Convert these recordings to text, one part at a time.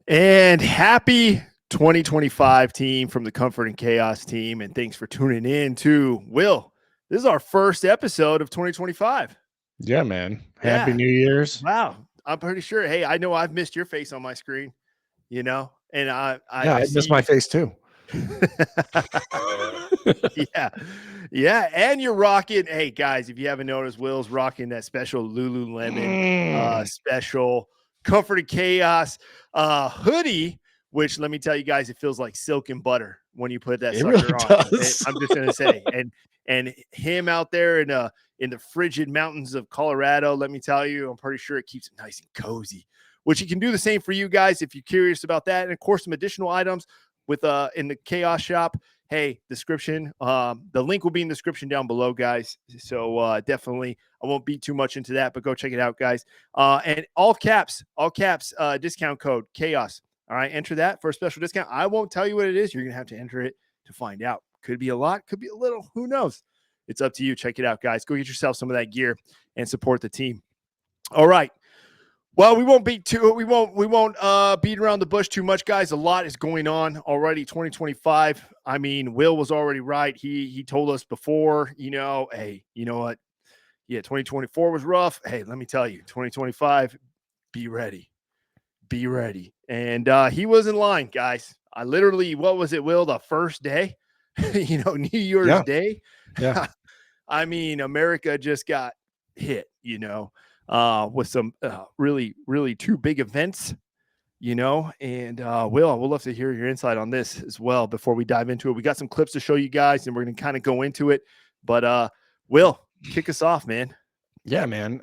And happy 2025 team from the Comfort and Chaos team. And thanks for tuning in to Will. This is our first episode of 2025. Yeah, man. Happy Yeah. New Year's. Wow. I'm pretty sure. Hey, I know I've missed your face on my screen, and Yeah, I I miss see my face too. yeah. Yeah. And you're rocking. Hey, guys, if you haven't noticed, Will's rocking that special Lululemon special Comfort and Chaos hoodie, which let me tell you guys, it feels like silk and butter when you put that It really sucker on. does. I'm just gonna say, and him out there in the frigid mountains of Colorado, let me tell you, I'm pretty sure it keeps it nice and cozy. Which you can do the same for you guys if you're curious about that, and of course some additional items with in the Chaos shop. Hey, description. The link will be in the description down below, guys. So definitely, I won't beat too much into that, but go check it out, guys. And all caps, discount code chaos. All right, enter that for a special discount. I won't tell you what it is. You're gonna have to enter it to find out. Could be a lot, could be a little. Who knows? It's up to you. Check it out, guys. Go get yourself some of that gear and support the team. All right. Well, we won't beat beat around the bush too much, guys. A lot is going on already. 2025. I mean, Will was already right. He told us before, hey, you know what? Yeah, 2024 was rough. Hey, let me tell you, 2025, be ready. Be ready. And he was in line, guys. I literally, what was it, Will? The first day, New Year's Yeah, Day. yeah. I mean, America just got hit, with some really, really two big events, And Will, we'll love to hear your insight on this as well before we dive into it. We got some clips to show you guys, and we're going to kind of go into it. But Will, kick us off, man. Yeah, man.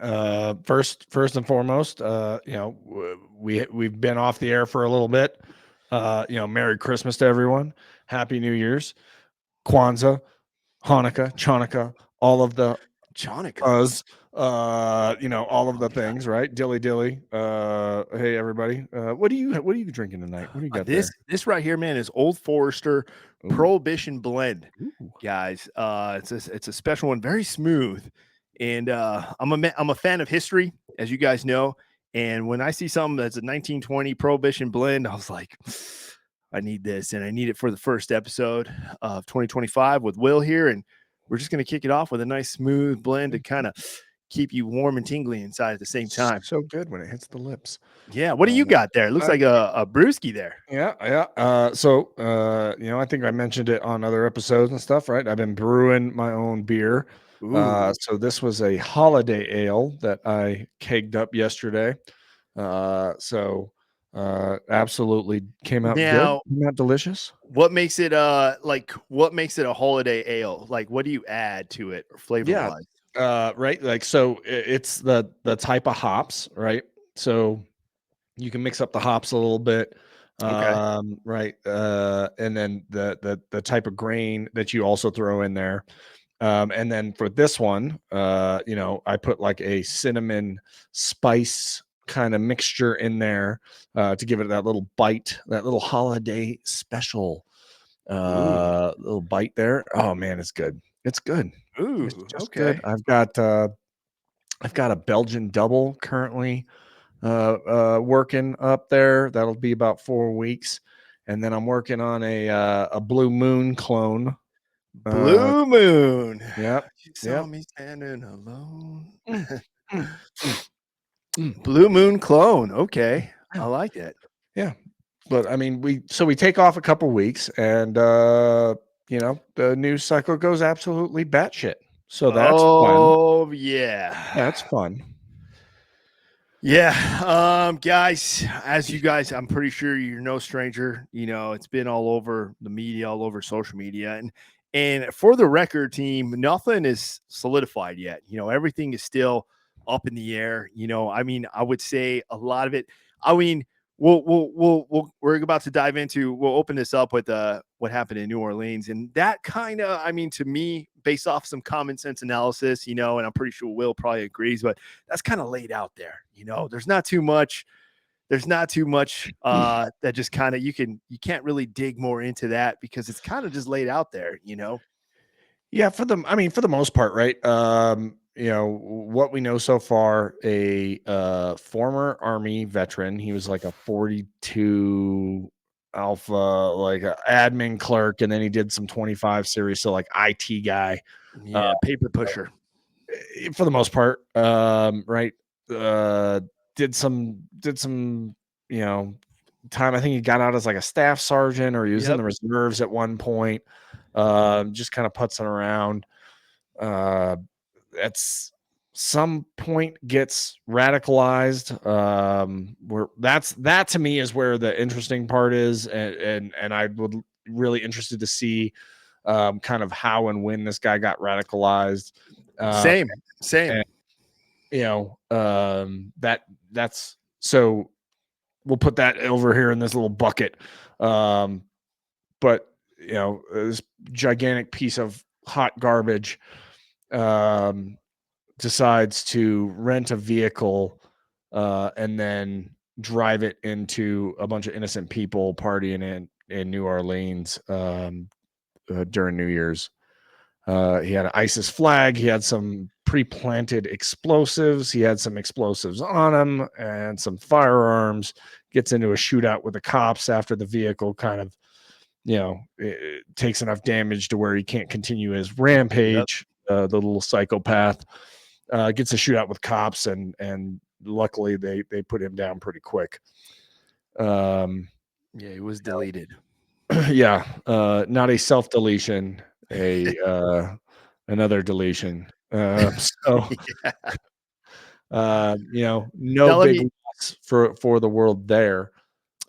First and foremost, we've been off the air for a little bit. Merry Christmas to everyone. Happy New Year's, Kwanzaa, Hanukkah, Chanukah, all of the Jonica. all of the things, right? Dilly dilly. Hey everybody. What are you drinking tonight? What do you got there? This right here, man, is Old Forester Ooh, Prohibition Blend, ooh. guys. It's a special one, very smooth, and I'm a fan of history, as you guys know. And when I see something that's a 1920 Prohibition Blend, I was like, I need this, and I need it for the first episode of 2025 with Will here, and we're just gonna kick it off with a nice smooth blend to kind of keep you warm and tingly inside at the same time. So good when it hits the lips. Yeah, what do you got there? It looks I, like a brewski there. Yeah, yeah. I think I mentioned it on other episodes and stuff, right? I've been brewing my own beer. Ooh. So this was a holiday ale that I kegged up yesterday. Absolutely came out good. Now, Came out delicious. what makes it a holiday ale? Like what do you add to it or flavor Yeah. wise? Right. Like so, it's the type of hops, right? So you can mix up the hops a little bit, Okay. right? And then the type of grain that you also throw in there. And then for this one, I put like a cinnamon spice kind of mixture in there to give it that little bite, that little holiday special Ooh. little bite there. Oh man, it's good. It's good. It's Ooh, just good. okay. I've got a Belgian double currently working up there. That'll be about 4 weeks, and then I'm working on a Blue Moon clone. Blue Moon. Yep, You saw yep. me standing alone. Mm, mm, mm. Blue Moon clone. Okay. Yeah, I like it. yeah. But I mean, we take off a couple weeks, and the news cycle goes absolutely batshit. So that's fun. Oh yeah. That's fun. Yeah, guys, as you guys, I'm pretty sure you're no stranger. It's been all over the media, all over social media, and for the record, team, nothing is solidified yet. Everything is still up in the air. I mean, I would say a lot of it. I mean, we're about to dive into. We'll open this up with what happened in New Orleans, and that kind of, I mean, to me, based off some common sense analysis, and I'm pretty sure Will probably agrees, but that's kind of laid out there. There's not too much. There's not too much that just kind of you can't really dig more into that because it's kind of just laid out there. Yeah, for the most part, right? what we know so far, a former Army veteran. He was like a 42 Alpha, like a admin clerk, and then he did some 25 series, so like IT guy, uh, Yeah, paper pusher. for the most part. Right. Uh, did some, you know, time. I think he got out as like a staff sergeant, or he was in Yep. the reserves at one point. Just kind of putzing around. Uh, at some point gets radicalized. Where that to me is where the interesting part is, and I would really interested to see kind of how and when this guy got radicalized. Uh, Same. Same. and that's so we'll put that over here in this little bucket. Um, but this gigantic piece of hot garbage um decides to rent a vehicle and then drive it into a bunch of innocent people partying in New Orleans during New Year's. He had an ISIS flag. He had some pre-planted explosives. He had some explosives on him and some firearms. Gets into a shootout with the cops after the vehicle kind of, it takes enough damage to where he can't continue his Yep. rampage. The little psychopath gets a shootout with cops, and luckily they put him down pretty quick. Um, Yeah, he was deleted. yeah, not a self deletion, a another deletion. So Yeah. no Now let big me loss for the world there.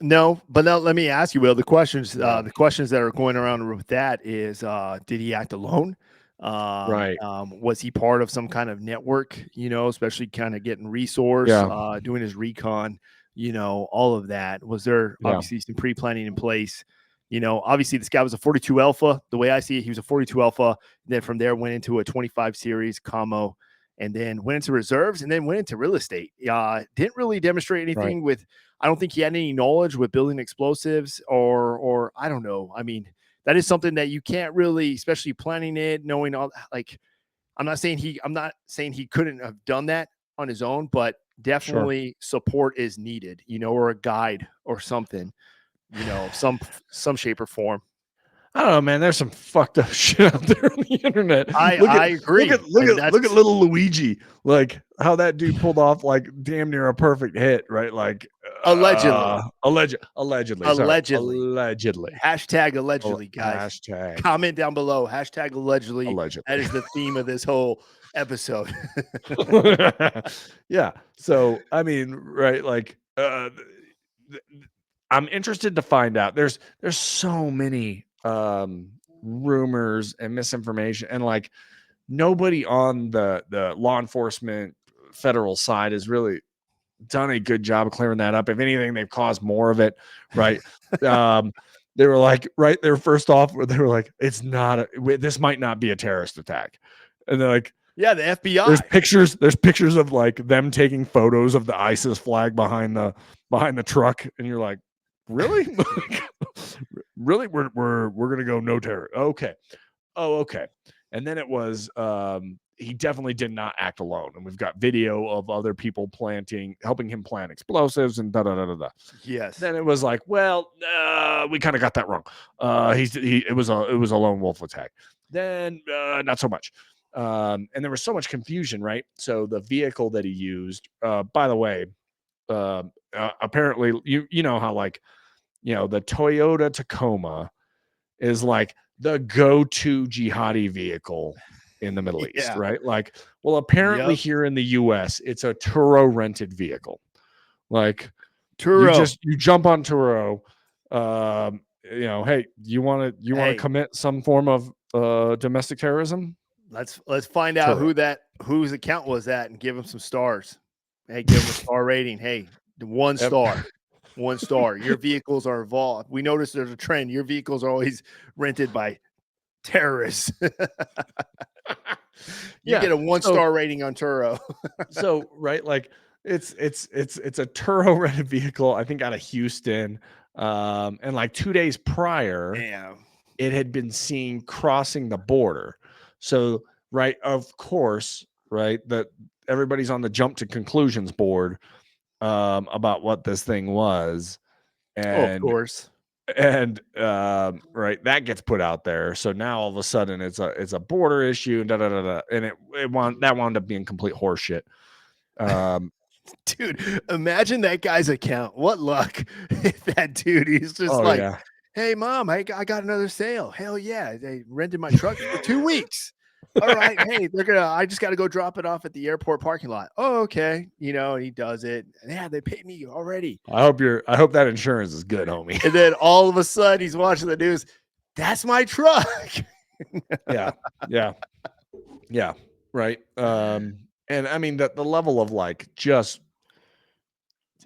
No, but now let me ask you, Will. Yeah, The questions that are going around with that is, did he act alone? right. Was he part of some kind of network? Especially kind of getting resource, Yeah, doing his recon. All of that. Was there yeah, obviously some pre-planning in place? Obviously this guy was a 42 Alpha. The way I see it, he was a 42 Alpha. Then from there went into a 25 series commo, and then went into reserves, and then went into real estate. Didn't really demonstrate right. anything with. I don't think he had any knowledge with building explosives, or I don't know. I mean, that is something that you can't really, especially planning it, knowing all. Like, I'm not saying he couldn't have done that on his own, but Sure. definitely support is needed, or a guide or something, some shape or form. I don't know, man. There's some fucked up shit out there on the internet. I Look at I look agree, at look and at look at that's little Luigi. Like how that dude pulled off like damn near a perfect hit, right? Like allegedly, allegedly, sorry. allegedly, Allegedly. hashtag allegedly, guys. Hashtag Comment down below, hashtag allegedly. That allegedly. is the theme of this whole episode. Yeah. So I mean, right, like I'm interested to find out. There's so many rumors and misinformation, and like nobody on the law enforcement federal side has really done a good job of clearing that up. If anything, they've caused more of it, right? um they were like right there first off, they were like, this might not be a terrorist attack, and they're like, Yeah, the there's FBI. pictures of like them taking photos of the ISIS flag behind the truck, and you're like, really? Really? We're gonna go no terror. Okay. Oh, okay. And then it was he definitely did not act alone. And we've got video of other people helping him plant explosives and da da da da da. Yes. Then it was like, well, we kind of got that wrong. It was a lone wolf attack. Then not so much. And there was so much confusion, right? So the vehicle that he used, by the way, apparently you know how like the Toyota Tacoma is like the go-to jihadi vehicle in the Middle East, Yeah. right? Like, well, apparently Yep. here in the US, it's a Turo rented vehicle. Like Turo. you jump on Turo, hey, you want to Hey, commit some form of domestic terrorism? let's find out Turo. whose account was that and give him some stars. Hey, give him a star rating. Hey, one Yep. star. One star. Your vehicles are involved. We noticed there's a trend. Your vehicles are always rented by terrorists. You Yeah. get a one So star rating on Turo. right, like it's a Turo rented vehicle, I think out of Houston. And like 2 days prior, Damn. it had been seen crossing the border. So, right, of course, right? That everybody's on the jump to conclusions board about what this thing was, Oh, of and course. right, that gets put out there. So now all of a sudden it's a border issue and da da da da, and that wound up being complete horseshit. Um, Dude, imagine that guy's account. What luck if that dude, he's just oh like, yeah, hey, mom, I got another sale. Hell yeah. They rented my truck for 2 weeks. All right. Hey, I just got to go drop it off at the airport parking lot. Oh, okay. And he does it. Yeah, they paid me already. I hope that insurance is good, homie. And then all of a sudden he's watching the news. That's my truck. Yeah, yeah, yeah, right. And I mean the level of like just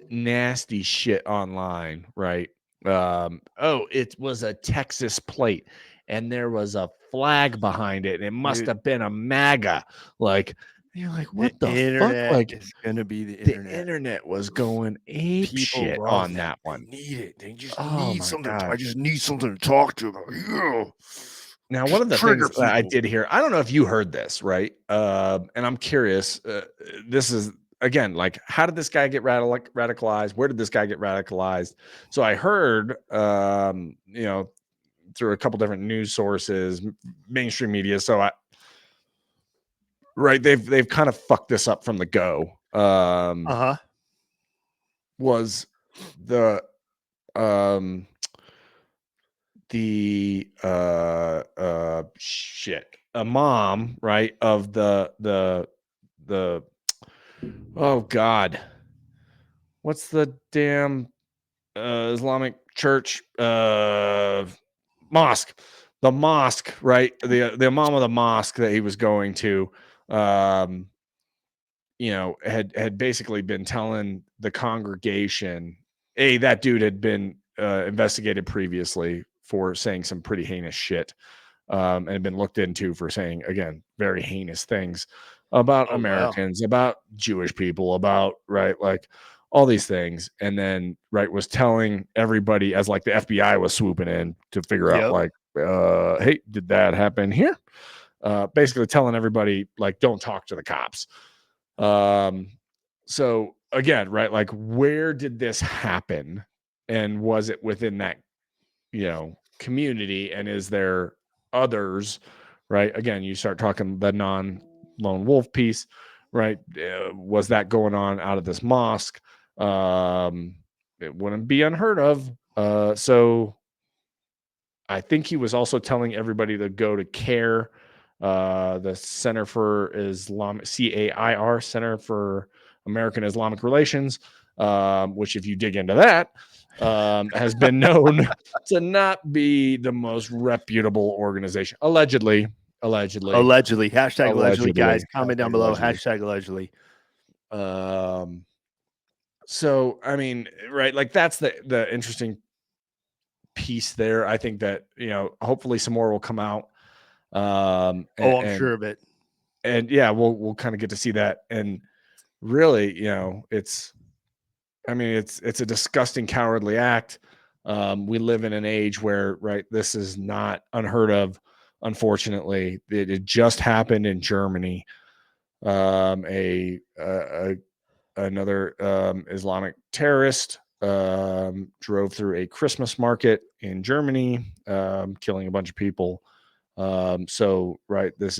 nasty shit online, right? Oh, it was a Texas plate and there was a flag behind it and it must Dude, have been a MAGA. Like, you're like, the what the fuck? internet Like, is going to be the the internet. internet was going ape People shit love on that. that They one. need it. They just Oh need my something. I god. just need something to talk to them. Yeah. Now, one Just of the trigger things that I people. did hear, I don't know if you heard this, right? And I'm curious. This is again, like, how did this guy get radicalized? Where did this guy get radicalized? So I heard, through a couple different news sources, mainstream media. So they've kind of fucked this up from the go. Uh huh. Was the um the shit a mom, right, of the oh god, what's the damn Islamic church mosque, the mosque, right, the imam of the mosque that he was going to, um had basically been telling the congregation, hey, that dude had been investigated previously for saying some pretty heinous shit, and had been looked into for saying, again, very heinous things about Oh, wow. Americans, about Jewish people, about, right, like all these things. And then, right, was telling everybody as like the FBI was swooping in to figure out, Yep. like, hey, did that happen here? Basically telling everybody, like, don't talk to the cops. Um, so again, right, like, where did this happen? And was it within that, community? And is there others, right? Again, you start talking the non lone wolf piece, right? Was that going on out of this mosque? It wouldn't be unheard of. So I think he was also telling everybody to go to CAIR, the Center for Islamic, CAIR, Center for American Islamic Relations, which, if you dig into that, has been known to not be the most reputable organization. Allegedly, allegedly, Allegedly. Hashtag allegedly, guys. allegedly, Comment down hashtag below. allegedly. Hashtag allegedly. Um, so I mean, right, like, that's the interesting piece there. I think that, hopefully some more will come out. Oh, I'm And sure of it. yeah, we'll kind of get to see that. And really, it's a disgusting, cowardly act. We live in an age where, right, this is not unheard of. Unfortunately, it just happened in Germany. Another Islamic terrorist drove through a Christmas market in Germany, killing a bunch of people. So, right, this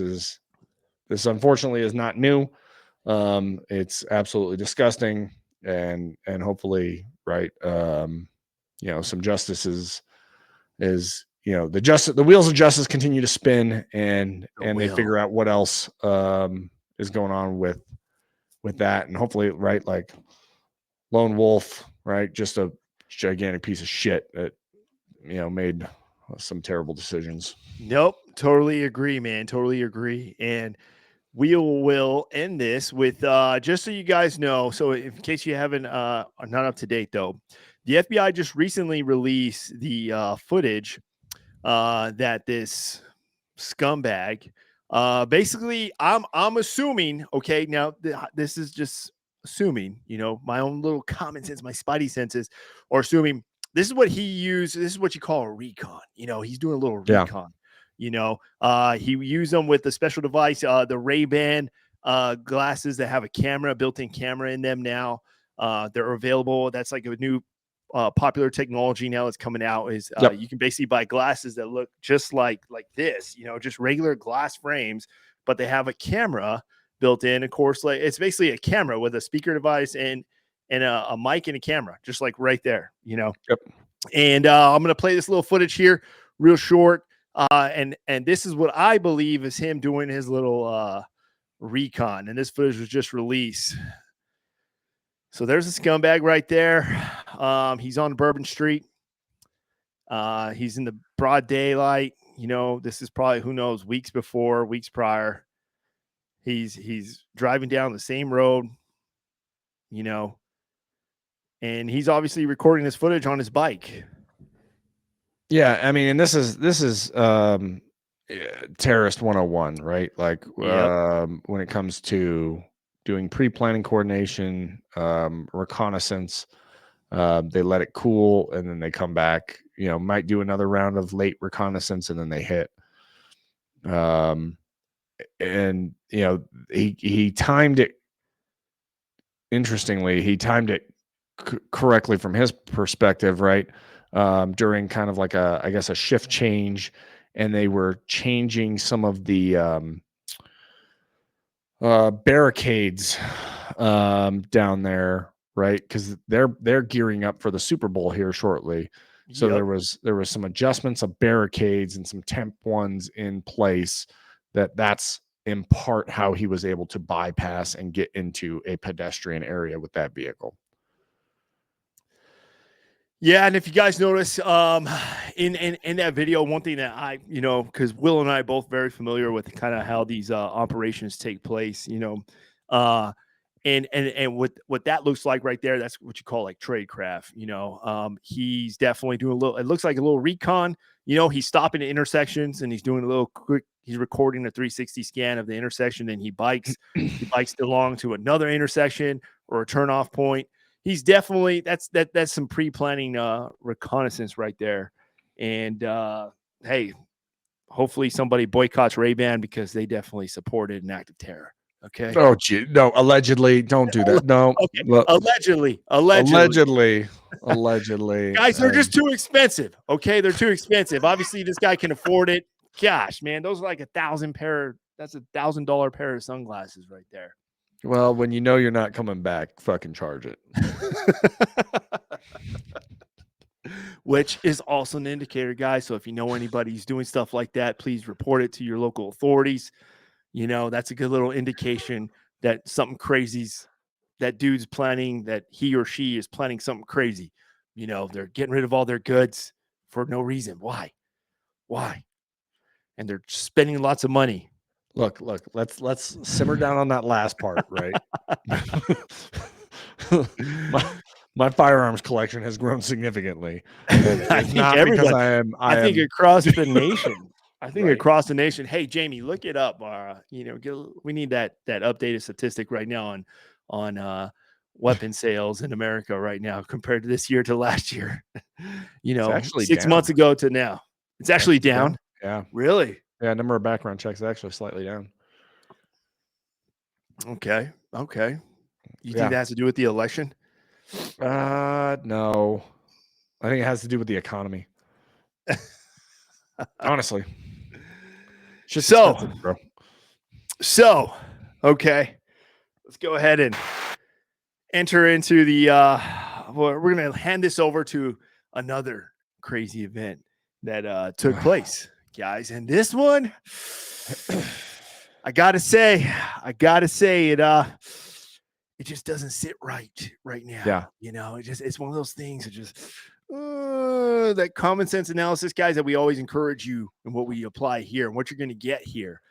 unfortunately is not new. It's absolutely disgusting, and hopefully, right, some justice is the wheels of justice continue to spin, and The they will. figure out what else is going on with that, and hopefully, right, like, lone wolf, right, just a gigantic piece of shit that made some terrible decisions. Nope. Totally agree, man. Totally agree. And we will end this with just so you guys know. So, in case you haven't, are not up to date though, the FBI just recently released the footage that this scumbag, basically, I'm assuming. Okay, now this is just assuming. My own little common sense, my spidey senses, or assuming this is what he used. This is what you call a recon. He's doing a little Yeah. recon. He used them with the special device, the Ray-Ban glasses that have a camera, built-in camera in them now. They're available. That's like a new popular technology now that's coming out. Is Yep. you can basically buy glasses that look just like this, just regular glass frames, but they have a camera built in. Of course, like it's basically a camera with a speaker device and a mic and a camera, just like right there. Yep. And I'm gonna play this little footage here, real short. And this is what I believe is him doing his little recon. And this footage was just released. So there's a scumbag right there. He's on Bourbon Street. He's in the broad daylight. This is probably, who knows, weeks prior. He's driving down the same road, and he's obviously recording this footage on his bike. Yeah, I mean, and this is terrorist 101, right? Like Yep. when it comes to doing pre-planning coordination, reconnaissance, they let it cool and then they come back, might do another round of late reconnaissance and then they hit. And he timed it. Interestingly, he timed it correctly from his perspective, right? During kind of like I guess a shift change, and they were changing some of the barricades down there, right? Because they're gearing up for the Super Bowl here shortly. So Yep. there was some adjustments of barricades and some temp ones in place that's in part how he was able to bypass and get into a pedestrian area with that vehicle. Yeah, and if you guys notice, in that video, one thing that because Will and I are both very familiar with kind of how these operations take place, and what that looks like right there, that's what you call like tradecraft. He's definitely doing a little. It looks like a little recon. He's stopping at intersections and he's doing a little quick. He's recording a 360 scan of the intersection, and he bikes along to another intersection or a turnoff point. He's definitely that's some pre-planning reconnaissance right there. And hey, hopefully somebody boycotts Ray-Ban because they definitely supported an act of terror. Okay. Oh, gee, no, allegedly, don't do that. No, Okay. Allegedly. allegedly. Guys, they're just too expensive. Okay, they're too expensive. Obviously, this guy can afford it. Gosh, man, those are like $1,000 That's $1,000 pair of sunglasses right there. Well, when you know you're not coming back, fucking charge it. Which is also an indicator, guys. So if you know anybody who's doing stuff like that, please report it to your local authorities. That's a good little indication that something crazy's that dude's planning, that he or she is planning something crazy. They're getting rid of all their goods for no reason. Why? And they're spending lots of money. Look, let's simmer down on that last part, right? my firearms collection has grown significantly. I think everybody. I think across the nation. Across the nation. Hey, Jamie, look it up. We need that updated statistic right now on weapon sales in America right now compared to this year to last year. It's actually 6 down. months ago to now. It's actually down. Yeah. Really? Yeah, number of background checks is actually slightly down. Okay. You think that has to do with the election? No. I think it has to do with the economy. Honestly. It's just expensive, bro. So, okay. Let's go ahead and enter into the we're going to hand this over to another crazy event that took place, guys. And this one, I gotta say it just doesn't sit right now. Yeah. It's one of those things that just that common sense analysis, guys, that we always encourage you and what we apply here and what you're going to get here.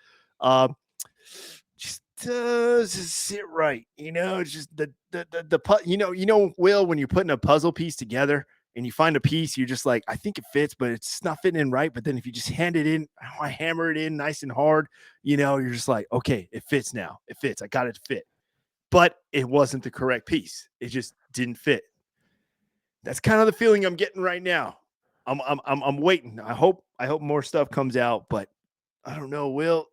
Just doesn't sit right. It's just the Will, when you're putting a puzzle piece together and you find a piece, you're just like, I think it fits, but it's not fitting in right. But then if you just hand it in, I hammer it in nice and hard, you're just like, okay, it fits now. It fits. I got it to fit. But it wasn't the correct piece. It just didn't fit. That's kind of the feeling I'm getting right now. I'm waiting. I hope more stuff comes out, but I don't know, Will.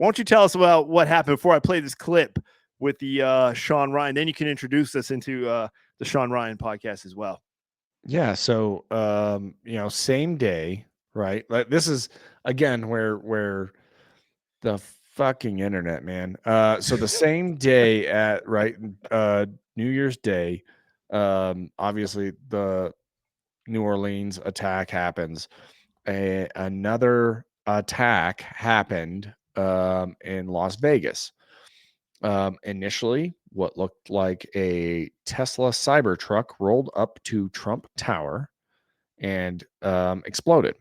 don't you tell us about what happened before I play this clip with the Sean Ryan? Then you can introduce us into the Sean Ryan podcast as well. Yeah. So, same day, right? Like this is again where the fucking internet, man. So the same day at New Year's Day, obviously the New Orleans attack happens. Another attack happened in Las Vegas. Initially, what looked like a Tesla Cybertruck rolled up to Trump Tower and exploded.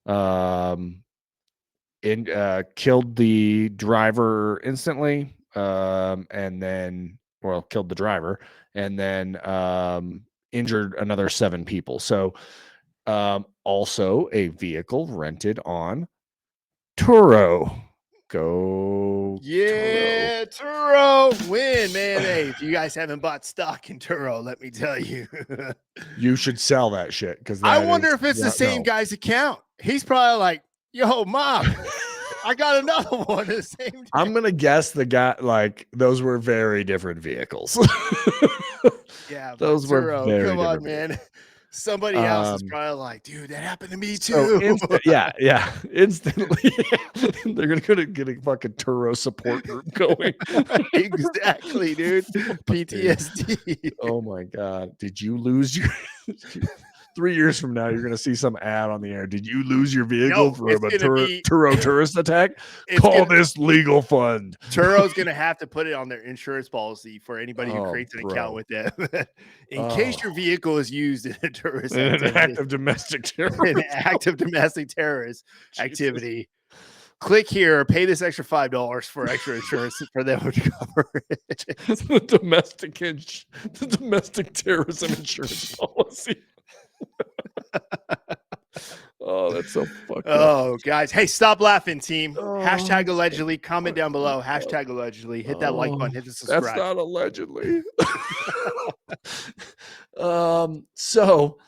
Um, Killed the driver instantly, and then, well, killed the driver, and then injured another 7 people. So, also a vehicle rented on Turo. Go Turo. Yeah, Turo win, man. Hey, if you guys haven't bought stock in Turo, let me tell you. You should sell that shit because I that wonder is if it's the same no. guy's account. He's probably like, yo, mom, I got another one the same day. I'm gonna guess the guy, like, those were very different vehicles. Yeah, but Those were Turo, very come on, different man. vehicles. Somebody else is probably like, dude, that happened to me So too. yeah, instantly they're gonna get a fucking Turo support group going. Exactly, dude. Fuck, dude. PTSD. Oh my god, did you lose your 3 years from now, you're gonna see some ad on the air. Did you lose your vehicle No, from it's a gonna be Turo tourist attack? it's Call gonna this legal fund. Turo's gonna have to put it on their insurance policy for anybody who Oh, creates an account bro. with them. In case Oh, your vehicle is used in a tourist an activity, act of domestic an terrorism. act of domestic terrorist Jesus. activity. Click here, pay this extra $5 for extra insurance for them to cover it. The domestic terrorism insurance policy. Oh, that's so fucked up. Oh, guys. Hey, stop laughing, team. Oh, Hashtag that's so allegedly. Comment down fucked below. up. Hashtag allegedly. Hit that like Oh, button. Hit the that's subscribe. not allegedly. So,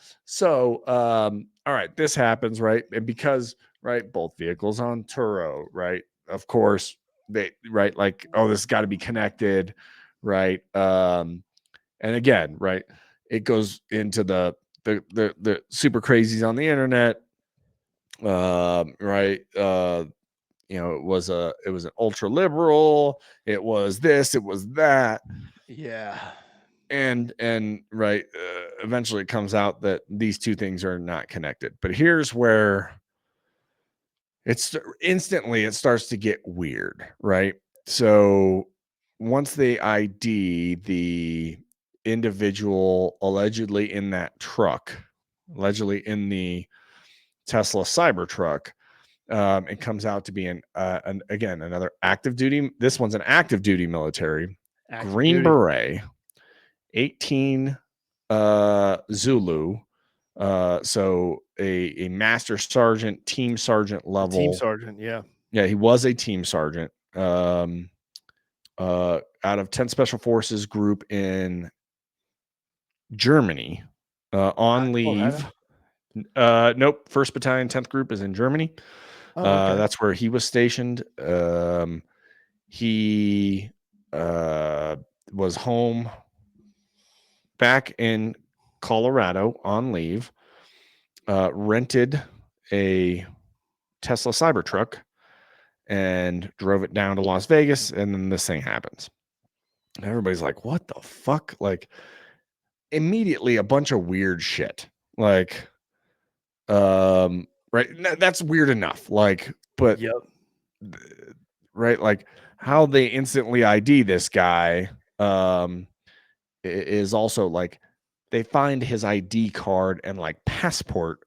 all right, this happens, right? And because, right, both vehicles on Turo, right? Of course, they, right, like, oh, this has got to be connected, right? And again, right, it goes into the super crazies on the internet, right? It was an ultra liberal, it was this, it was that, Yeah. and right, eventually it comes out that these two things are not connected. But here's where it's instantly it starts to get weird, right? So once they ID the individual allegedly in that truck, allegedly in the Tesla Cybertruck, it comes out to be again another active duty. This one's an active duty military, Active Green duty. Beret, 18 Zulu. So a master sergeant, team sergeant A team level. sergeant. Yeah. Yeah, he was a team sergeant. Out of 10 Special Forces group in Germany, on Colorado. leave. Nope. 1st Battalion, 10th Group is in Germany. Oh, okay. That's where he was stationed. He was home back in Colorado on leave, rented a Tesla Cybertruck and drove it down to Las Vegas. And then this thing happens. And everybody's like, what the fuck? Like, immediately a bunch of weird shit. Like, right. That's weird enough. Like, but Yep. right, like how they instantly ID this guy is also like they find his ID card and like passport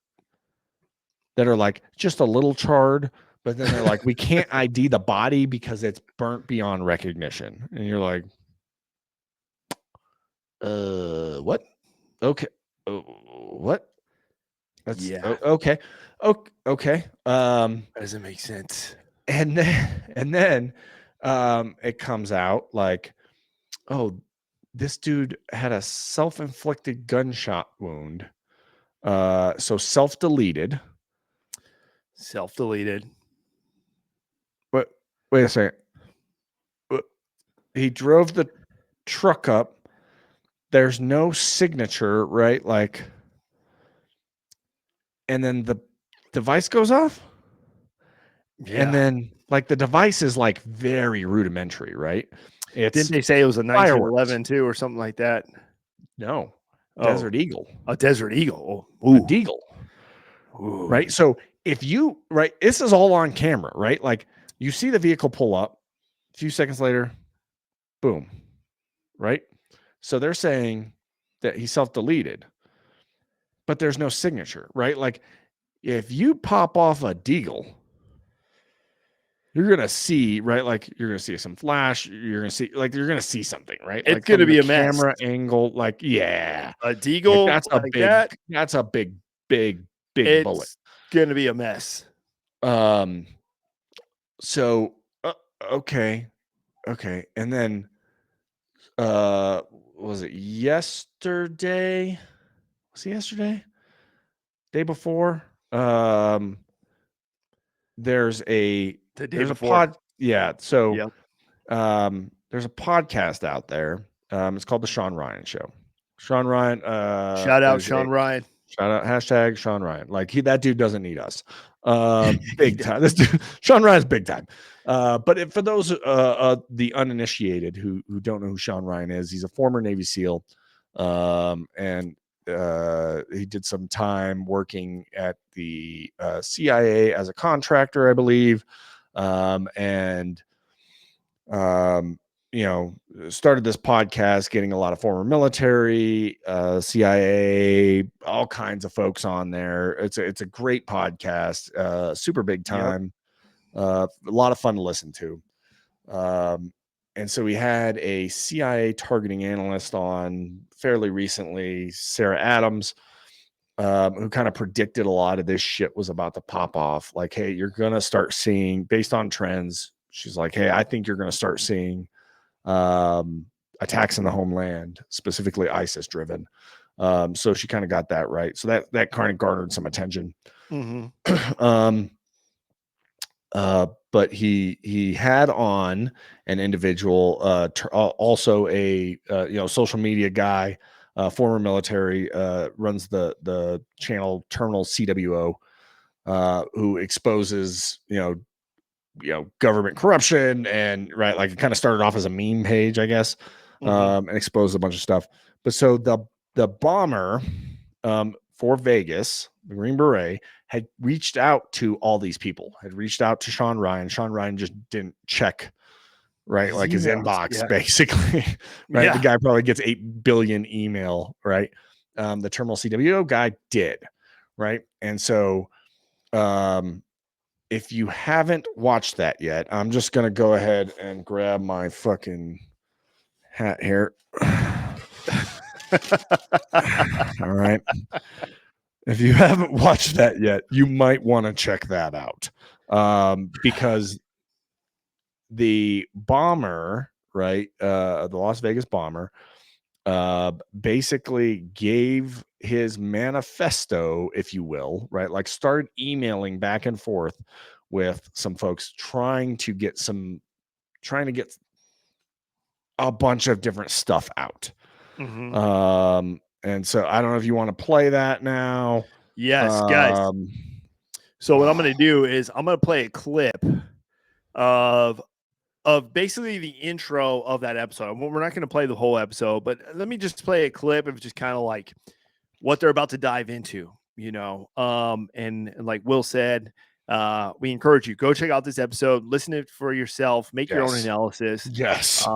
that are like just a little charred, but then they're like, we can't ID the body because it's burnt beyond recognition. And you're like, what? Okay. What? That's Yeah. okay. Okay. That doesn't make sense. And then it comes out like, oh, this dude had a self-inflicted gunshot wound. So self-deleted. Self deleted. But Wait a second. He drove the truck up. There's no signature, right? Like, and then the device goes off. Yeah. And then, like, the device is like very rudimentary, right? It's Didn't they say it was a fireworks. 1911 too, or something like that? No, Oh, Desert Eagle, a Desert Eagle. a Ooh. Deagle, Ooh. right? So if you this is all on camera, right? Like you see the vehicle pull up, a few seconds later, boom, right? So they're saying that he self-deleted, but there's no signature, right? Like if you pop off a Deagle, you're gonna see, right? Like you're gonna see some flash. You're gonna see something, right? It's Like gonna from the be a mess. camera angle, like yeah, A like Deagle like that, that's a big bullet. it's gonna be a mess. Um. So okay, and then was it yesterday? Was it yesterday? Day before? There's a The day there's a before. pod. Yeah. So Yep. there's a podcast out there. It's called the Sean Ryan Show. Sean Ryan. Shout out Is Sean a Ryan. shout out hashtag Sean Ryan. Like that dude doesn't need us. He Big time. This dude, Sean Ryan's big time. But for those the uninitiated who don't know who Sean Ryan is, he's a former Navy SEAL, and he did some time working at the CIA as a contractor, I believe, and started this podcast, getting a lot of former military, CIA, all kinds of folks on there. It's a great podcast, super big time, a lot of fun to listen to. And so we had a CIA targeting analyst on fairly recently, Sarah Adams, who kind of predicted a lot of this shit was about to pop off. Like, hey, you're gonna start seeing, based on trends. She's like, hey, I think you're gonna start seeing attacks in the homeland, specifically ISIS driven. So she kind of got that right. So that kind of garnered some attention. Mm-hmm. But he had on an individual, also a social media guy, former military, runs the channel Terminal CWO, who exposes government corruption, and right, like it kind of started off as a meme page, I guess, and exposed a bunch of stuff. But so the bomber for Vegas, the Green Beret, had reached out to all these people, had reached out to Sean Ryan. Sean Ryan just didn't check, right? Like his inbox, basically, right? Yeah. The guy probably gets 8 billion email, right? The Terminal CWO guy did, right? And so, if you haven't watched that yet, I'm just going to go ahead and grab my fucking hat here. All right. If you haven't watched that yet, you might want to check that out, because the bomber, right, the Las Vegas bomber, basically gave his manifesto, if you will, right, like started emailing back and forth with some folks trying to get a bunch of different stuff out. And so I don't know if you want to play that now. Yes, guys. So what I'm going to do is I'm going to play a clip of basically the intro of that episode. We're not going to play the whole episode, but let me just play a clip of just kind of like what they're about to dive into, and like Will said, we encourage you, go check out this episode, listen to it for yourself, make your own analysis. Yes.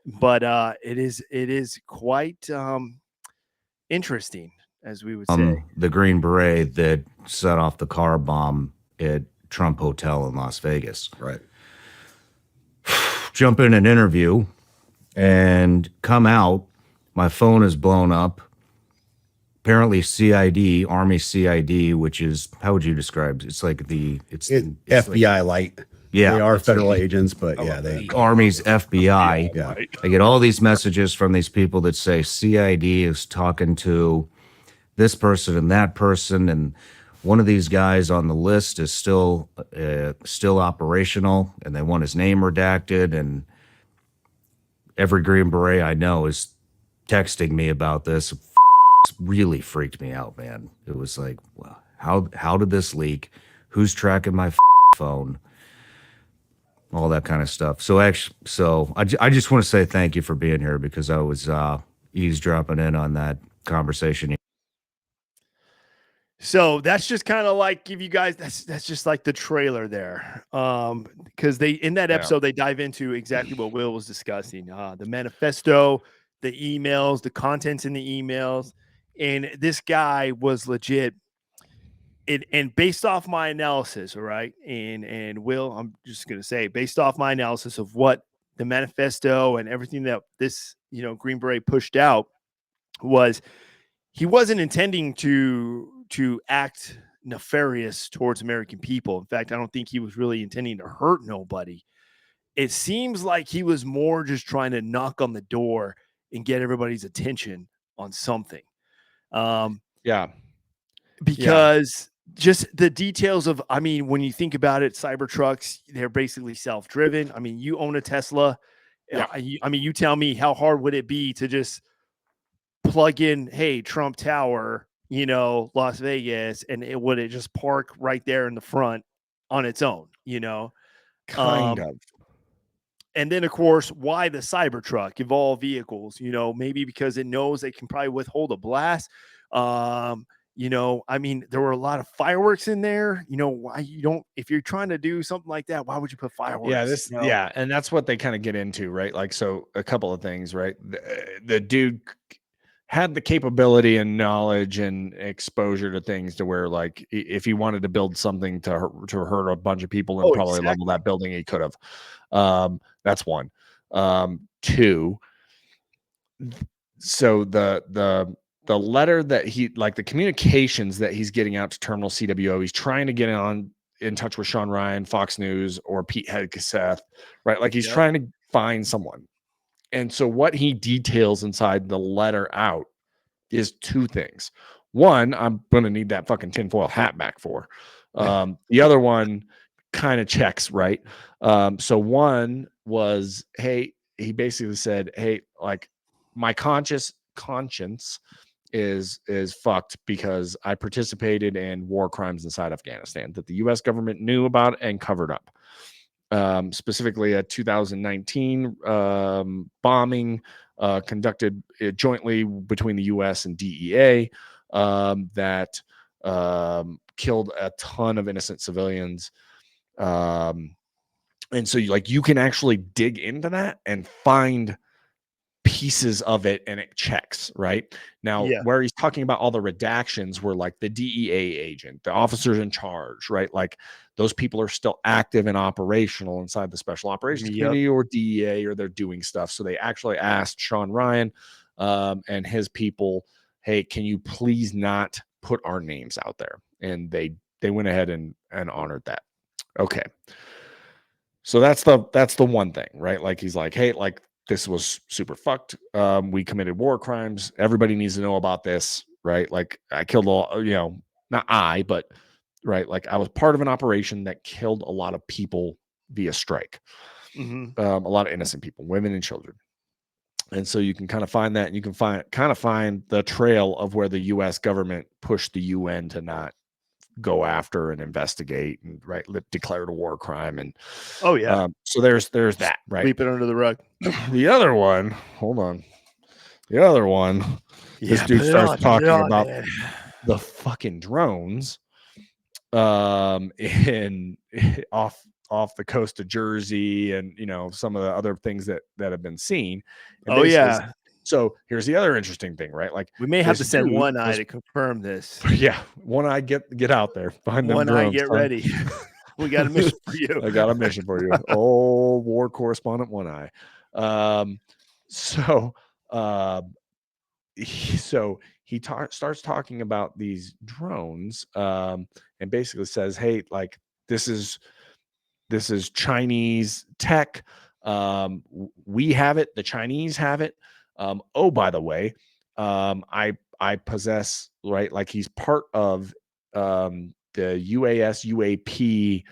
But it is quite interesting, as we would say. The Green Beret that set off the car bomb at Trump Hotel in Las Vegas. Right. Jump in an interview and come out. My phone is blown up. Apparently CID, Army CID, which is, how would you describe it? It's like it's FBI like, light. Yeah. They are federal agents, but yeah, they Army's FBI. Yeah. I get all these messages from these people that say CID is talking to this person and that person, and one of these guys on the list is still operational, and they want his name redacted. And every Green Beret I know is texting me about this. Really freaked me out, man. It was like, well, how did this leak? Who's tracking my phone? All that kind of stuff. So actually, I just want to say thank you for being here, because I was eavesdropping in on that conversation. So that's just kind of like give you guys that's just like the trailer there. Because they in that episode they dive into exactly what Will was discussing. The manifesto, the emails, the contents in the emails. And this guy was legit. And based off my analysis, all right, and Will, I'm just gonna say, based off my analysis of what the manifesto and everything that this Green Beret pushed out was, he wasn't intending to act nefarious towards American people. In fact, I don't think he was really intending to hurt nobody. It seems like he was more just trying to knock on the door and get everybody's attention on something. Yeah. Because just the details of, I mean, when you think about it, Cybertrucks, they're basically self-driven. I mean, you own a Tesla. Yeah. I mean, you tell me, how hard would it be to just plug in, hey, Trump Tower, Las Vegas, and would it just park right there in the front on its own, Kind of. And then, of course, why the Cybertruck of all vehicles? Maybe because it knows it can probably withhold a blast. I mean, there were a lot of fireworks in there. Why you don't, if you're trying to do something like that, why would you put fireworks? Yeah, and that's what they kind of get into, right? Like, so a couple of things, right? The dude had the capability and knowledge and exposure to things to where, like, if he wanted to build something to hurt a bunch of people and probably level that building, he could have. That's one. Two. So the letter that he, like, the communications that he's getting out to Terminal CWO, he's trying to get in touch with Sean Ryan, Fox News, or Pete Hegseth, right? Like, he's trying to find someone. And so what he details inside the letter out is two things. One, I'm going to need that fucking tinfoil hat back for. The other one kind of checks, right? So one was, hey, he basically said, hey, like, my conscience is fucked because I participated in war crimes inside Afghanistan that the U.S. government knew about and covered up. Specifically a 2019 bombing conducted jointly between the U.S. and DEA that killed a ton of innocent civilians. And so you can actually dig into that and find pieces of it, and it checks right now. Where he's talking about all the redactions were like the DEA agent, the officers in charge, right? Like, those people are still active and operational inside the special operations community or DEA, or they're doing stuff. So they actually asked Sean Ryan and his people, hey, can you please not put our names out there? And they went ahead and honored that. Okay. So that's the one thing, right? Like, he's like, hey, like, this was super fucked. We committed war crimes. Everybody needs to know about this, right? Like, I killed not I, but right, like, I was part of an operation that killed a lot of people via strike. A lot of innocent people, women and children. And so you can kind of find that, and you can find the trail of where the U.S. government pushed the UN to not go after and investigate and declared a war crime. And so there's that, right? Sweep it under the rug. The other one, hold on. The other one, this dude starts talking about the fucking drones in off the coast of Jersey, and some of the other things that have been seen. And so here's the other interesting thing, right? Like, we may have to send One Eye to confirm this. Yeah, One Eye, get out there, find them One drones. Eye, get ready. We got a mission for you. I got a mission for you. Oh, war correspondent One Eye. So he starts talking about these drones, and basically says, hey, like, this is Chinese tech. We have it. The Chinese have it. Oh, by the way, I possess, right? Like, he's part of the UAS, UAP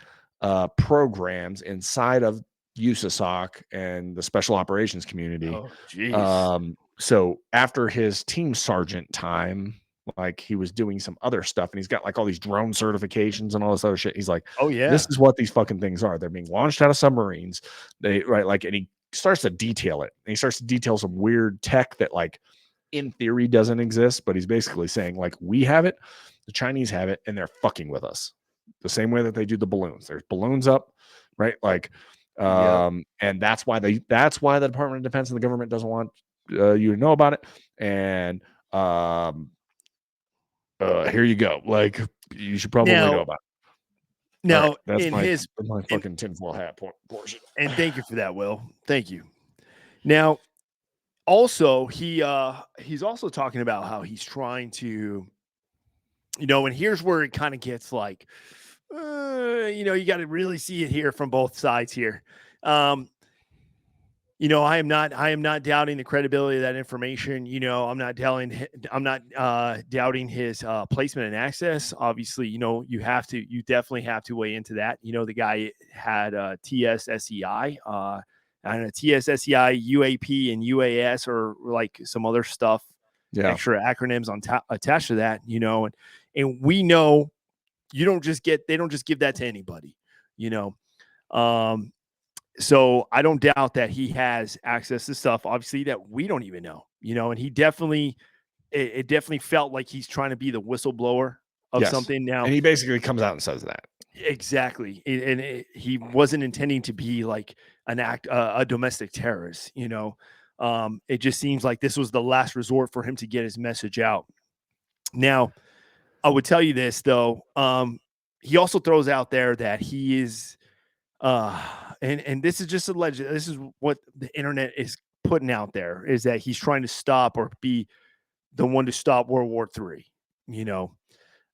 programs inside of USASOC and the special operations community. Oh, jeez. So after his team sergeant time, like he was doing some other stuff and he's got like all these drone certifications and all this other shit. He's like, Oh, yeah. this is what these fucking things are. They're being launched out of submarines. Like, and he starts to detail it. And he starts to detail some weird tech that like in theory doesn't exist, but he's basically saying like, we have it, the Chinese have it, and they're fucking with us the same way that they do the balloons. There's balloons up, right? Like, and that's why the Department of Defense and the government doesn't want you to know about it. And here you go. Like, you should probably know about it. Now, right, that's in my fucking tinfoil hat portion. And thank you for that, Will. Thank you. Now, also, he's also talking about how he's trying to, and here's where it kind of gets like, you got to really see it here from both sides here. I am not doubting the credibility of that information. I'm not doubting his placement and access. Obviously, you definitely have to weigh into that. The guy had TSSEI, and a TSSEI, UAP, and UAS, or like some other stuff, extra acronyms attached to that. And we know they don't just give that to anybody. So I don't doubt that he has access to stuff, obviously, that we don't even know, and he definitely, it definitely felt like he's trying to be the whistleblower of something now. And he basically comes out and says that. Exactly. He wasn't intending to be like a domestic terrorist, it just seems like this was the last resort for him to get his message out. Now, I would tell you this though. He also throws out there that he is, and this is just alleged. This is what the internet is putting out there, is that he's trying to stop or be the one to stop World War III.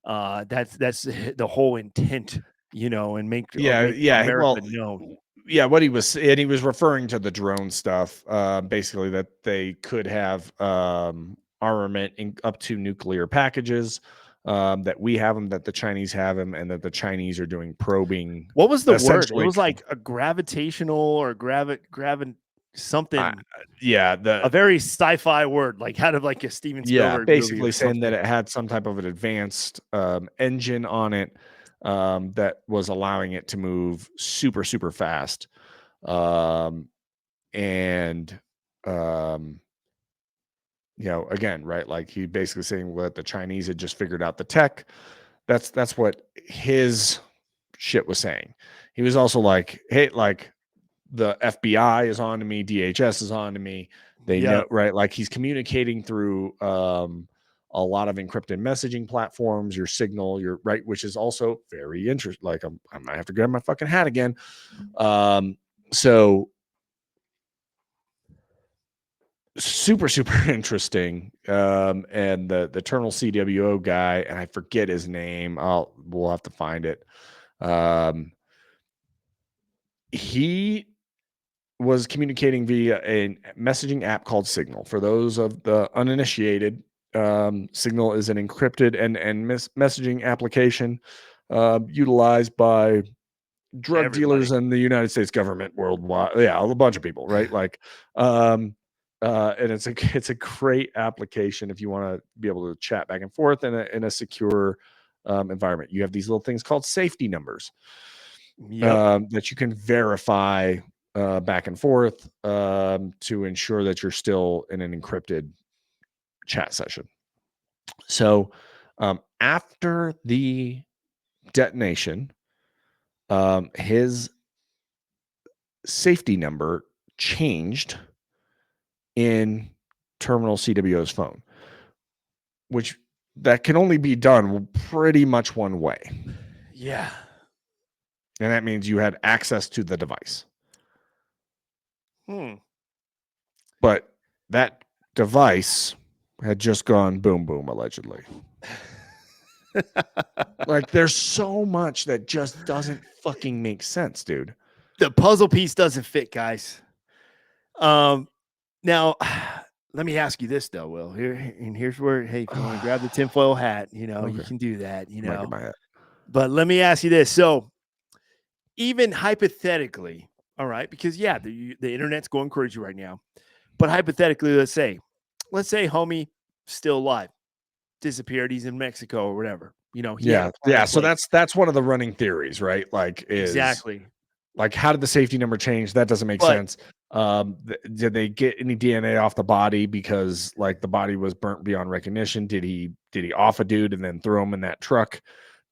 That's the whole intent, and make America known. Yeah, what he was referring to the drone stuff, basically that they could have armament up to nuclear packages. That we have them, that the Chinese have them, and that the Chinese are doing probing. What was the word? It was like a gravitational or something. A very sci-fi word, like out of like a Steven Spielberg basically movie saying that it had some type of an advanced engine on it that was allowing it to move super, super fast. Again, right, like he basically saying what the Chinese had just figured out the tech. That's what his shit was saying. He was also like, hey, like the FBI is on to me, DHS is on to me. They know, right? Like he's communicating through a lot of encrypted messaging platforms, your Signal, your right, which is also very interesting. Like I might have to grab my fucking hat again. So super, super interesting. And the Eternal CWO guy, and I forget his name. We'll have to find it. He was communicating via a messaging app called Signal. For those of the uninitiated, Signal is an encrypted and messaging application utilized by drug dealers and the United States government worldwide. Yeah, a bunch of people, right? Like, and it's a great application if you want to be able to chat back and forth in a secure environment. You have these little things called safety numbers that you can verify back and forth to ensure that you're still in an encrypted chat session. So after the detonation, his safety number changed in Terminal CWO's phone, which that can only be done pretty much one way. Yeah. And that means you had access to the device. But that device had just gone boom, boom, allegedly. Like, there's so much that just doesn't fucking make sense, dude. The puzzle piece doesn't fit, guys. Now, let me ask you this though, Will. Here's where, hey, if you want to grab the tinfoil hat, you Okay. can do that, Might get my hat. But let me ask you this. So even hypothetically, all right, because the internet's going crazy right now. But hypothetically, let's say homie still alive, disappeared, he's in Mexico or whatever. He had a Yeah. plan So in place. that's one of the running theories, right? Like, is Exactly. like, how did the safety number change? That doesn't make But sense. Did they get any DNA off the body because like the body was burnt beyond recognition? Did he off a dude and then throw him in that truck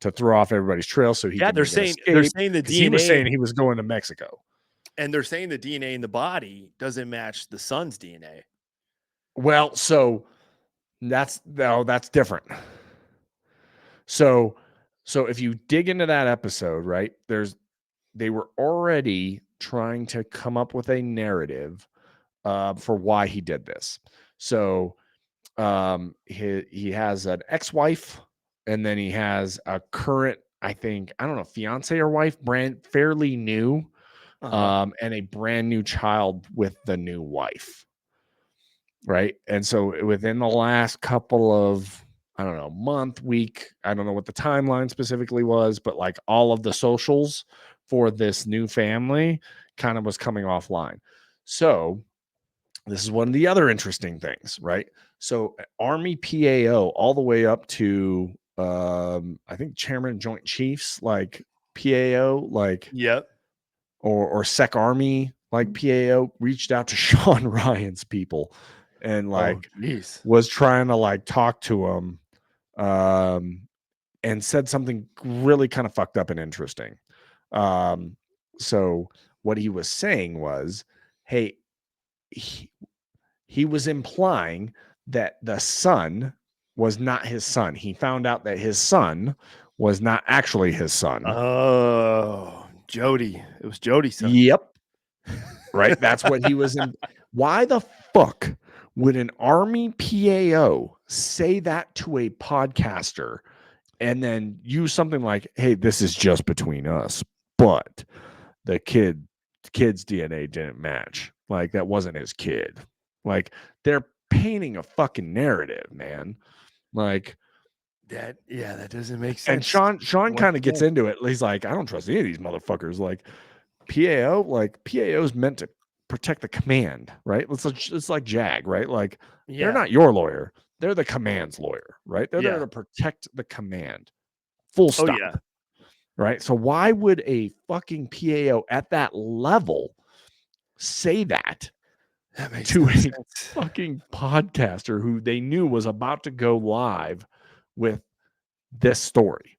to throw off everybody's trail so he yeah, could they're make an saying escape? the Because he was saying DNA, he was going to Mexico. and they're saying the DNA in the body doesn't match the son's DNA. Well, so that's different. So if you dig into that episode, right, they were already trying to come up with a narrative for why he did this. So he has an ex-wife, and then he has a current, I don't know, fiance or wife, fairly new, and a brand new child with the new wife. Right. And so within the last couple of, I don't know, month, week, I don't know what the timeline specifically was, but like all of the socials for this new family kind of was coming offline. So this is one of the other interesting things, right? So Army PAO all the way up to I think Chairman of Joint Chiefs, like PAO, like Yep. or Sec Army, like PAO, reached out to Sean Ryan's people and like Jeez. was trying to like talk to him and said something really kind of fucked up and interesting. So what he was saying was, hey, he was implying that the son was not his son. He found out that his son was not actually his son. Oh, Jody. It was Jody's son. Yep. Right. That's what he was in. Why the fuck would an Army PAO say that to a podcaster and then use something like, hey, this is just between us, but the kid's DNA didn't match. Like, that wasn't his kid. Like, they're painting a fucking narrative, man. Like, that doesn't make sense. and Sean kind of gets again. into it. He's like, I don't trust any of these motherfuckers. Like, PAO is meant to protect the command, right? It's like JAG, right? Like, they're not your lawyer. They're the command's lawyer, right? They're there to protect the command. Full stop. Oh, yeah. Right? So why would a fucking PAO at that level say that makes to no a sense. fucking podcaster who they knew was about to go live with this story?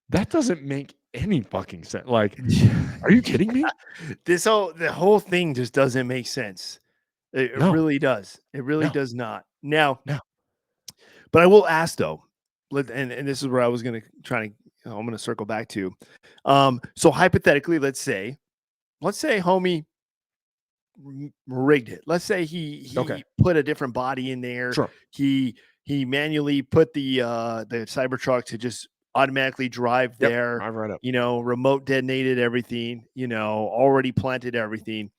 That doesn't make any fucking sense. Like, are you kidding me? The whole thing just doesn't make sense. It No. really does. It really No. does not. Now, No. but I will ask though, and this is where I was going to try to, I'm going to circle back to. So hypothetically, let's say homie rigged it. Let's say he put a different body in there. Sure. He manually put the Cybertruck to just automatically drive there. Drive right up. Remote detonated everything. Already planted everything.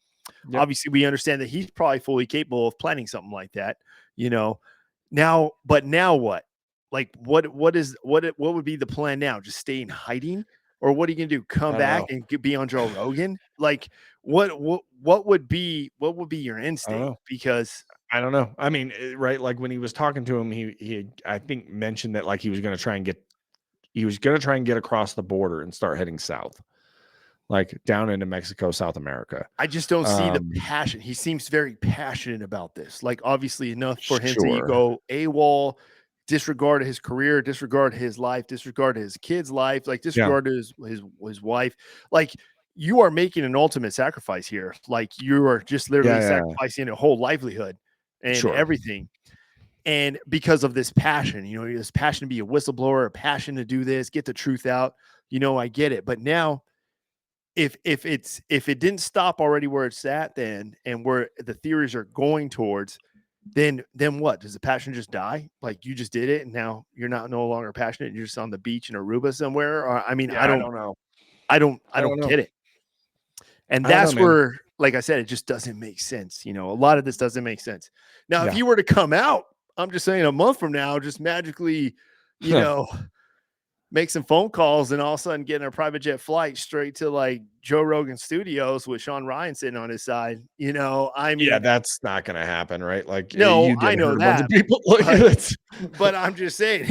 Yep. Obviously, we understand that he's probably fully capable of planning something like that. Now what? Like, what would be the plan now? Just stay in hiding, or what are you gonna do? Come back and be on Joe Rogan? Like, what would be your instinct? Because I don't know. I mean, right? Like, when he was talking to him, he I think mentioned that like he was going to try and get across the border and start heading south, like down into Mexico, South America. I just don't see the passion. He seems very passionate about this. Like, obviously enough for him to go AWOL, disregard his career, disregard his life, disregard his kid's life, like disregard his wife. Like, you are making an ultimate sacrifice here. Like, you are just literally sacrificing a whole livelihood and everything. And because of this passion, this passion to be a whistleblower, a passion to do this, get the truth out. I get it. But now, if it didn't stop already where it's at, then, and where the theories are going towards, then what? Does the passion just die? Like, you just did it and now you're no longer passionate and you're just on the beach in Aruba somewhere? Or, I mean, I don't know. I don't get it. And that's where, like I said, it just doesn't make sense. You know, a lot of this doesn't make sense. Now, if Yeah. you were to come out, I'm just saying a month from now, just magically, you know, make some phone calls and all of a sudden get in a private jet flight straight to like Joe Rogan Studios with Sean Ryan sitting on his side, you know, I mean, Yeah, that's not gonna happen, right? Like no, you I did know hurt a bunch of that, people. Like but it's I'm just saying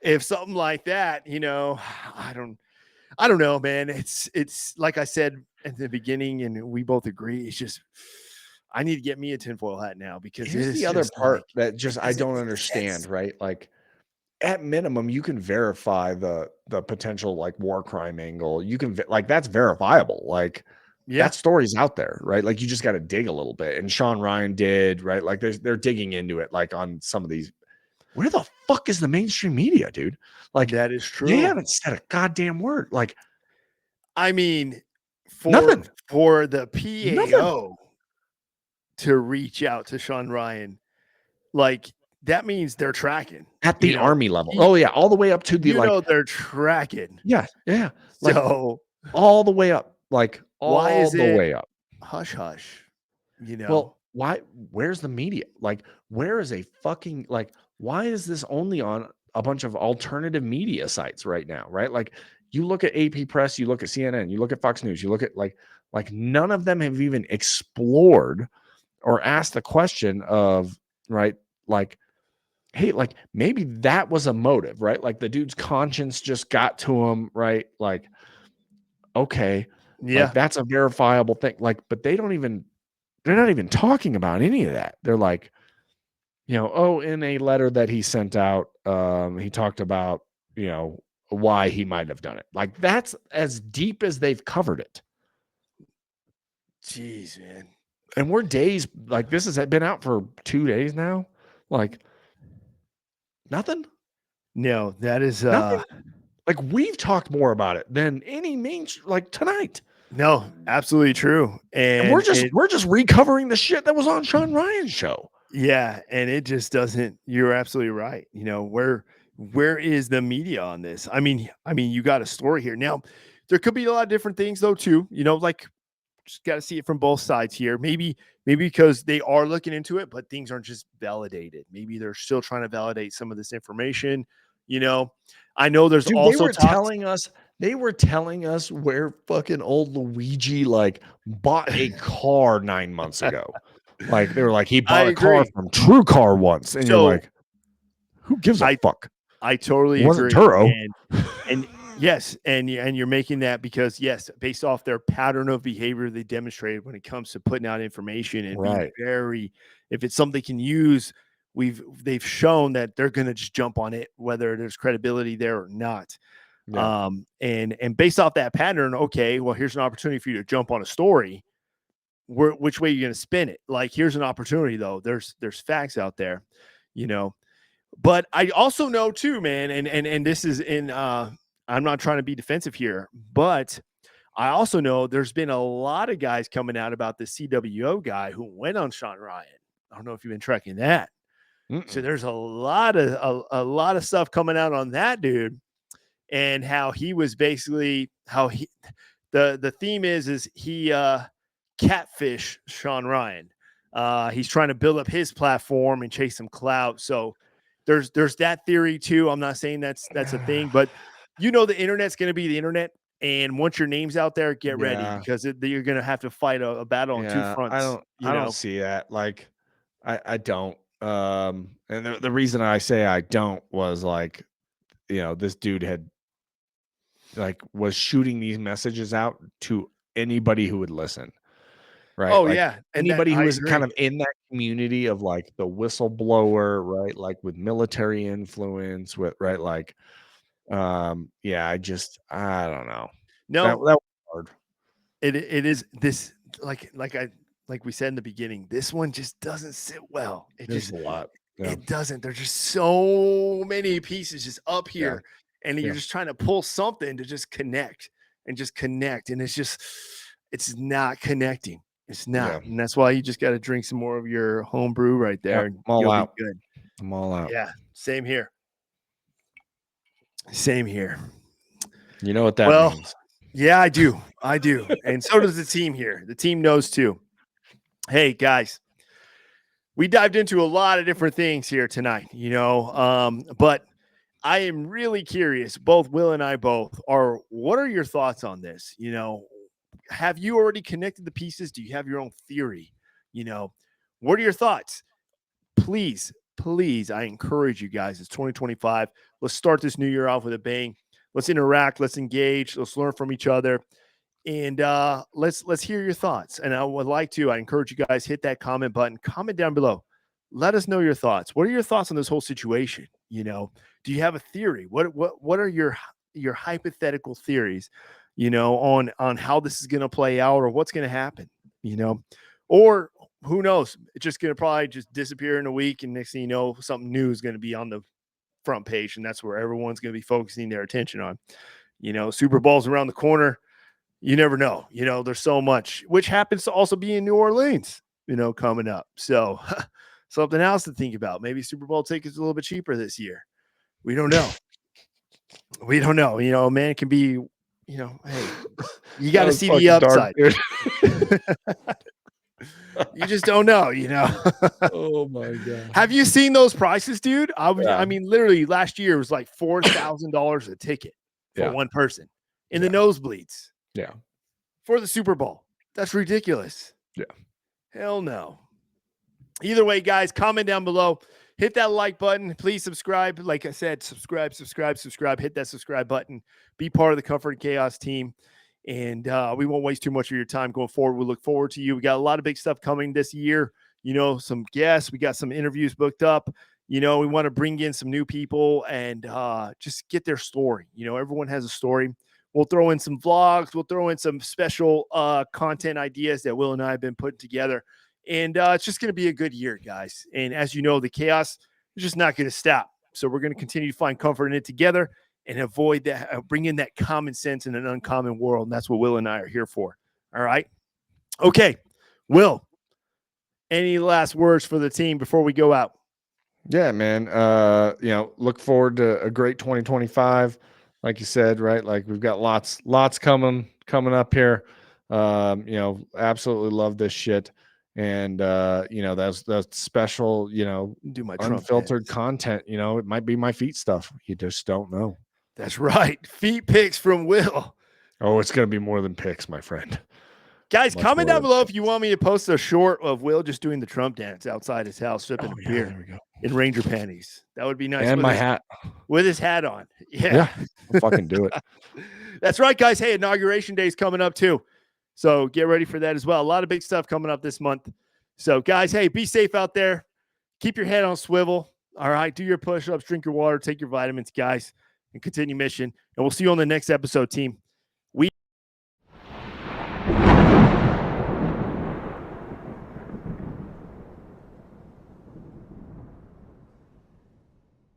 if something like that, you know, I don't know, man. It's like I said at the beginning, and we both agree. It's just I need to get me a tinfoil hat now because here's it's the other just like part that it just I doesn't don't make understand, sense. right? Like at minimum, you can verify the potential like war crime angle. You can like that's verifiable. Like Yeah, that story's out there, right? Like you just got to dig a little bit. And Sean Ryan did, right? Like they're digging into it, like on some of these. Where the fuck is the mainstream media, dude? Like that is they true. haven't said a goddamn word. Like I mean, nothing, for the nothing PAO to reach out to Sean Ryan, like that means they're tracking. at You the know, army level. Oh yeah, all the way up to the you know like, they're tracking. yeah, yeah, like So all the way up, like why all is the it way up. hush hush? You know, Well, why? Where's the media? Like, where is a fucking like? Why is this only on a bunch of alternative media sites right now? Right? Like, you look at AP Press, you look at CNN, you look at Fox News, you look at like none of them have even explored or asked the question of right, like, hey, like maybe that was a motive, right? Like the dude's conscience just got to him, right? Like, okay, like yeah, that's a verifiable thing. Like, but they're not even talking about any of that. They're like, you know, oh, in a letter that he sent out, he talked about, you know, why he might have done it. Like that's as deep as they've covered it. jeez, man. And we're days like this has been out for 2 days now. Like nothing, No, that is nothing. Like we've talked more about it than any main like tonight. no, absolutely true. And And it we're just recovering the shit that was on Sean Ryan's show. yeah, and it just doesn't you're absolutely right. You know, where is the media on this? I mean, you got a story here. Now, there could be a lot of different things though too. You know, like just got to see it from both sides here. Maybe because they are looking into it, but things aren't just validated. Maybe they're still trying to validate some of this information. You know, I know there's Dude, also talks. they were telling us where fucking old Luigi like bought a car 9 months ago. Like they were like he I bought a car agree. from True Car once and you're So like who gives a I fuck? I It totally wasn't agree. Turo. And yes, and you're making that because yes, based off their pattern of behavior they demonstrated when it comes to putting out information and being Right. very, if it's something they can use, they've shown that they're going to just jump on it whether there's credibility there or not. Yeah. And based off that pattern, okay, well here's an opportunity for you to jump on a story. Which way you're going to spin it? Like here's an opportunity though. There's facts out there, you know. But I also know too, man, and this is in I'm not trying to be defensive here, but I also know there's been a lot of guys coming out about the CWO guy who went on Sean Ryan. I don't know if you've been tracking that. So Mm-mm. there's a lot of stuff coming out on that dude and how he was basically how he the theme is he catfish Sean Ryan. He's trying to build up his platform and chase some clout. So there's that theory too. I'm not saying that's a thing, but you know the internet's going to be the internet, and once your name's out there, get ready Yeah. because you're going to have to fight a battle on two Yeah. I fronts. don't You I don't know, see that. Like I don't. And the reason I say I don't was like, you know, this dude had like was shooting these messages out to anybody who would listen, right? oh Like yeah, and that anybody I who is kind agree. of in that community of like the whistleblower, right? Like with military influence, with right, like yeah, I don't know. That No, was hard. it is this like we said in the beginning. This one just doesn't sit well. There's a lot. Yeah. It doesn't. There's just so many pieces just up Yeah. here, and you're Yeah. just trying to pull something to just connect, and it's not connecting. It's Yeah. not, and that's why you just got to drink some more of your home brew right Yeah. there, and I'm all you'll be out. good. I'm all out. Yeah, same here. Same here. You know what that Well, means. Yeah, I do. I do. And so does the team here. The team knows too. Hey, guys, we dived into a lot of different things here tonight, but I am really curious. Both Will and I both are. What are your thoughts on this? Have you already connected the pieces? Do you have your own theory? What are your thoughts? Please, please, I encourage you guys. It's 2025. Let's start this new year off with a bang. Let's interact. Let's engage. Let's learn from each other. And let's hear your thoughts. And I encourage you guys, hit that comment button, comment down below. Let us know your thoughts. What are your thoughts on this whole situation? Do you have a theory? What are your hypothetical theories, on how this is going to play out or what's going to happen, or who knows? It's just going to probably just disappear in a week. And next thing you know, something new is going to be on the front page. And that's where everyone's going to be focusing their attention on, Super Bowl's around the corner. You never know. There's so much, which happens to also be in New Orleans, coming up. So something else to think about. Maybe Super Bowl tickets a little bit cheaper this year. We don't know. We don't know. A man can be, hey, you got to see the upside. Dark, you just don't know, Oh my God. Have you seen those prices, dude? I mean, literally last year it was like $4,000 a ticket for one person in the nosebleeds. Yeah. For the Super Bowl. That's ridiculous. Yeah. Hell no. Either way, guys, comment down below. Hit that like button. Please subscribe. Like I said, subscribe. Hit that subscribe button. Be part of the Comfort and Chaos team. And we won't waste too much of your time going forward. We look forward to you. We got a lot of big stuff coming this year. Some guests. We got some interviews booked up. We want to bring in some new people and just get their story. Everyone has a story. We'll throw in some vlogs. We'll throw in some special content ideas that Will and I have been putting together. And it's just going to be a good year, guys. And as you know, the chaos is just not going to stop. So we're going to continue to find comfort in it together and avoid that, bring in that common sense in an uncommon world. And that's what Will and I are here for. All right. Okay. Will, any last words for the team before we go out? Yeah, man. Look forward to a great 2025. Like you said, right? Like we've got lots coming up here. Absolutely love this shit. And that's special, do my unfiltered content. It might be my feet stuff. You just don't know. That's right. Feet pics from Will. Oh, it's gonna be more than pics, my friend. Guys, comment down below if you want me to post a short of Will just doing the Trump dance outside his house, sipping a beer. There we go. In Ranger panties. That would be nice. And my hat. With his hat on. Yeah. I'll fucking do it. That's right, guys. Hey, Inauguration Day is coming up too. So get ready for that as well. A lot of big stuff coming up this month. So, guys, hey, be safe out there. Keep your head on swivel. All right. Do your push-ups, drink your water, take your vitamins, guys, and continue mission. And we'll see you on the next episode, team.